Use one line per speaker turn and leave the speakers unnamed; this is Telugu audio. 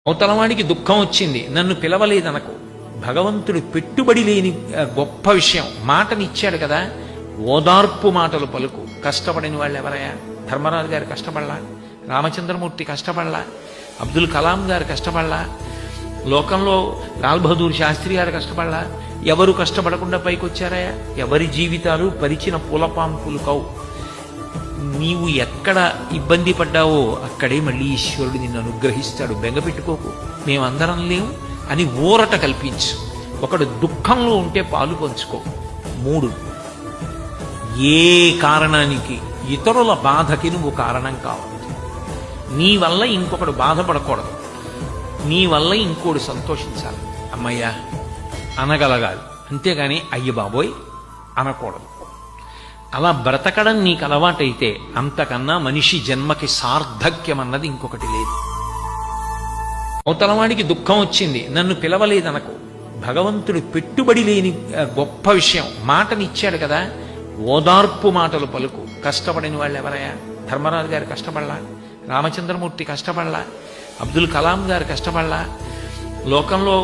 అవతలవాడికి దుఃఖం వచ్చింది, నన్ను పిలవలేదనకు. భగవంతుడు పెట్టుబడి లేని గొప్ప విషయం మాటనిచ్చాడు కదా. ఓదార్పు మాటలు పలుకు. కష్టపడిన వాళ్ళు ఎవరయ్యా? ధర్మరాజు గారు కష్టపడలా, రామచంద్రమూర్తి కష్టపడలా, అబ్దుల్ కలాం గారు కష్టపడలా, లోకంలో లాల్ బహదూర్ శాస్త్రి గారు కష్టపడలా. ఎవరు కష్టపడకుండా పైకొచ్చారయ్యా? ఎవరి జీవితాలు పరిచిన పూలపాంపులు కావు. నీవు ఎక్కడ ఇబ్బంది పడ్డావో అక్కడే మళ్ళీ ఈశ్వరుడు నిన్ను అనుగ్రహిస్తాడు. బెంగపెట్టుకోకు, మేమందరం లేవు అని ఊరట కల్పించు. ఒకడు దుఃఖంలో ఉంటే పాలు పంచుకో. 3, ఏ కారణానికి ఇతరుల బాధకి నువ్వు కారణం కావద్దు. నీ వల్ల ఇంకొకడు బాధపడకూడదు, నీ వల్ల ఇంకోడు సంతోషించాలి. అమ్మయ్యా అనగలగాలి, అంతేగాని అయ్య బాబోయ్ అనకూడదు. అలా బ్రతకడం నీకు అలవాటైతే అంతకన్నా మనిషి జన్మకి సార్థక్యం అన్నది ఇంకొకటి లేదు. అవతలవాడికి దుఃఖం వచ్చింది, నన్ను పిలవలేదనకు. భగవంతుడు పెట్టుబడి లేని గొప్ప విషయం మాటనిచ్చాడు కదా. ఓదార్పు మాటలు పలుకు. కష్టపడిన వాళ్ళు ఎవరయ్యా? ధర్మరాజు గారు కష్టపడలా, రామచంద్రమూర్తి కష్టపడలా, అబ్దుల్ కలాం గారు కష్టపడలా, లోకంలో